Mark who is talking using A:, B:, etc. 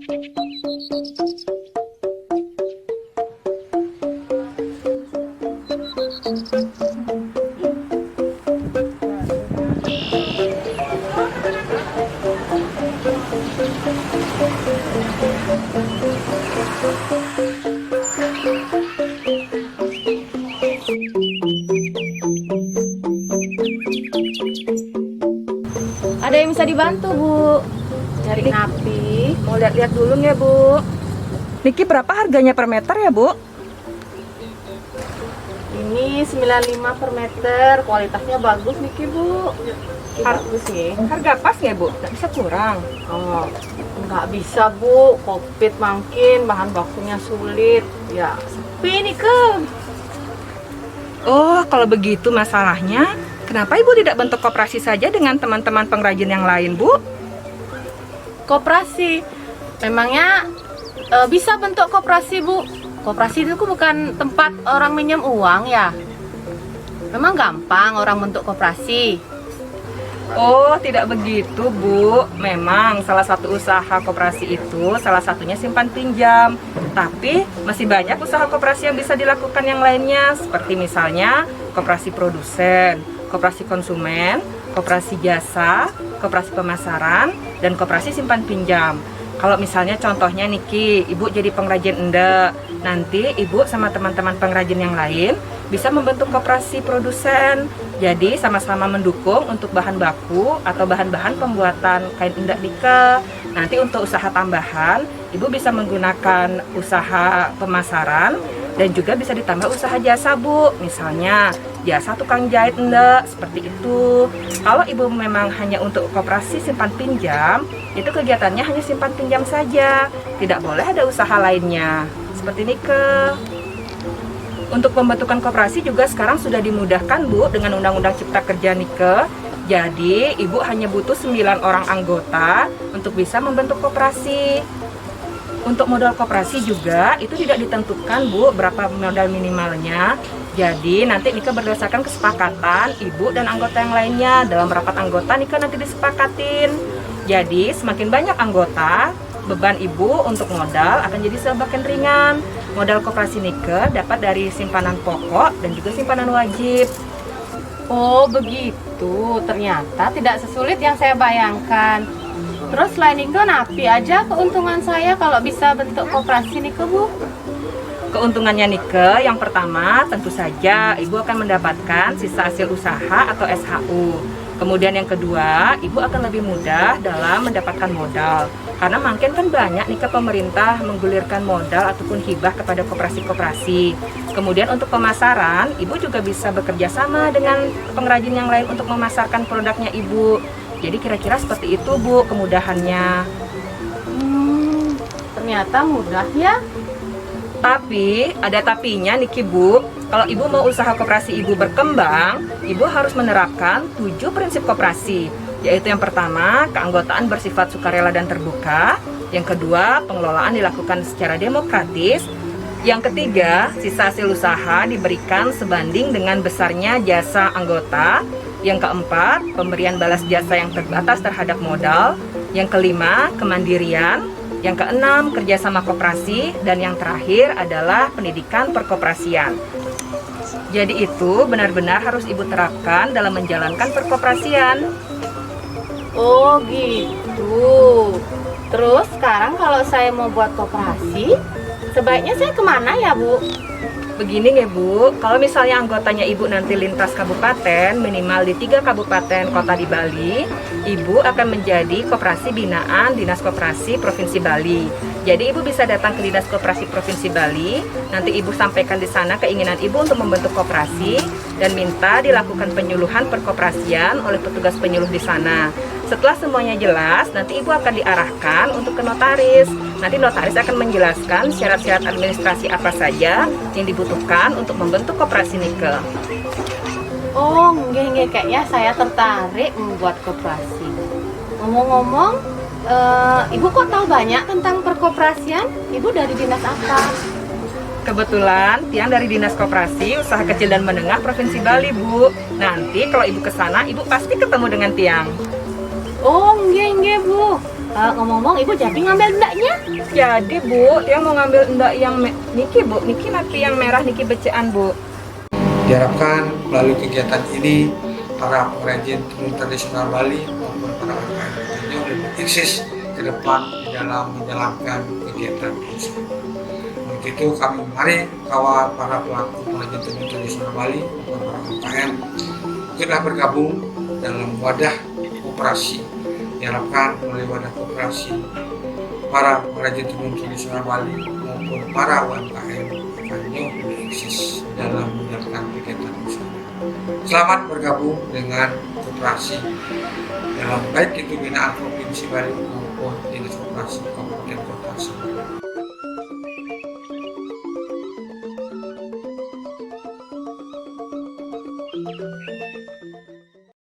A: Ada yang bisa dibantu, Bu? Cari napi.
B: Mau lihat-lihat dulu ya, Bu. Niki berapa harganya per meter ya, Bu?
A: Ini 95 per meter. Kualitasnya bagus, Niki, Bu. Bagus sih.
B: Harga pas ya, Bu? Nggak bisa kurang.
A: Oh, nggak bisa, Bu. Covid makin, bahan bakunya sulit. Ya, sepi nih, ke.
B: Oh, kalau begitu masalahnya, kenapa Ibu tidak bentuk koperasi saja dengan teman-teman pengrajin yang lain, Bu?
A: Koperasi. Memangnya bisa bentuk koperasi, Bu? Koperasi itu bukan tempat orang minjem uang ya? Memang gampang orang bentuk koperasi.
B: Oh, tidak begitu, Bu. Memang salah satu usaha koperasi itu salah satunya simpan pinjam. Tapi masih banyak usaha koperasi yang bisa dilakukan yang lainnya, seperti misalnya koperasi produsen, koperasi konsumen, koperasi jasa, koperasi pemasaran, dan koperasi simpan pinjam. Kalau misalnya contohnya Niki, Ibu jadi pengrajin endek, nanti Ibu sama teman-teman pengrajin yang lain bisa membentuk koperasi produsen. Jadi sama-sama mendukung untuk bahan baku atau bahan-bahan pembuatan kain endek Nike. Nanti untuk usaha tambahan, Ibu bisa menggunakan usaha pemasaran dan juga bisa ditambah usaha jasa, Bu. Misalnya jasa tukang jahit endek, seperti itu. Kalau Ibu memang hanya untuk koperasi simpan pinjam, itu kegiatannya hanya simpan pinjam saja. Tidak boleh ada usaha lainnya. Seperti Nike. Untuk pembentukan koperasi juga sekarang sudah dimudahkan, Bu, dengan Undang-Undang Cipta Kerja Nike. Jadi, Ibu hanya butuh 9 orang anggota untuk bisa membentuk koperasi. Untuk modal koperasi juga itu tidak ditentukan, Bu, berapa modal minimalnya. Jadi, nanti Nike berdasarkan kesepakatan Ibu dan anggota yang lainnya. Dalam rapat anggota Nike nanti disepakatin. Jadi, semakin banyak anggota, beban Ibu untuk modal akan jadi semakin ringan. Modal koperasi Nike dapat dari simpanan pokok dan juga simpanan wajib.
A: Oh, begitu. Ternyata tidak sesulit yang saya bayangkan. Terus selain itu, napi aja keuntungan saya kalau bisa bentuk koperasi nih, Bu?
B: Keuntungannya Nike, yang pertama tentu saja Ibu akan mendapatkan sisa hasil usaha atau SHU. Kemudian yang kedua, Ibu akan lebih mudah dalam mendapatkan modal. Karena makin kan banyak nih ke pemerintah menggulirkan modal ataupun hibah kepada koperasi-koperasi. Kemudian untuk pemasaran, Ibu juga bisa bekerja sama dengan pengrajin yang lain untuk memasarkan produknya Ibu. Jadi kira-kira seperti itu, Bu, kemudahannya.
A: Ternyata mudah ya.
B: Tapi, ada tapinya nih, Bu. Kalau Ibu mau usaha koperasi Ibu berkembang, Ibu harus menerapkan 7 prinsip koperasi. Yaitu yang pertama, keanggotaan bersifat sukarela dan terbuka. Yang kedua, pengelolaan dilakukan secara demokratis. Yang ketiga, sisa hasil usaha diberikan sebanding dengan besarnya jasa anggota. Yang keempat, pemberian balas jasa yang terbatas terhadap modal. Yang kelima, kemandirian. Yang keenam, kerjasama koperasi. Dan yang terakhir adalah pendidikan perkoperasian. Jadi itu benar-benar harus Ibu terapkan dalam menjalankan perkoperasian.
A: Oh gitu. Terus sekarang kalau saya mau buat koperasi, sebaiknya saya kemana ya, Bu?
B: Begini ya, Bu, kalau misalnya anggotanya Ibu nanti lintas kabupaten, minimal di 3 kabupaten kota di Bali, Ibu akan menjadi koperasi binaan Dinas Koperasi Provinsi Bali. Jadi Ibu bisa datang ke Dinas Koperasi Provinsi Bali, nanti Ibu sampaikan di sana keinginan Ibu untuk membentuk koperasi dan minta dilakukan penyuluhan perkoperasian oleh petugas penyuluh di sana. Setelah semuanya jelas, nanti Ibu akan diarahkan untuk ke notaris. Nanti notaris akan menjelaskan syarat-syarat administrasi apa saja yang dibutuhkan untuk membentuk koperasi Nike.
A: Oh, nggih, kayaknya saya tertarik membuat koperasi. Ngomong-ngomong, Ibu kok tahu banyak tentang perkoperasian? Ibu dari dinas apa?
B: Kebetulan Tiang dari Dinas Koperasi Usaha Kecil dan Menengah Provinsi Bali, Bu. Nanti kalau Ibu ke sana, Ibu pasti ketemu dengan Tiang.
A: Oh, nggih, Bu. Ngomong-ngomong, Ibu jadi ngambil ndaknya?
B: Jadi Bu, dia mau ngambil endak yang niki Bu, niki napi yang merah niki becean Bu.
C: Diharapkan melalui kegiatan ini para pengrajin tenun tradisional Bali maupun para UMKM tentunya lebih eksis ke depan di dalam menjalankan kegiatan usaha. Untuk itu kami mari kawal para pelaku pengrajin tenun tradisional Bali maupun para UMKM ikutlah bergabung dalam wadah koperasi. Diharapkan melalui wadah koperasi para pengrajin tenun tradisional Bali maupun para UMKM akan jauh lebih eksis dalam menjalankan kegiatan usaha. Selamat bergabung dengan koperasi dalam baik itu binaan Provinsi Bali maupun Dinas Koperasi Kabupaten Kota Sumbawa.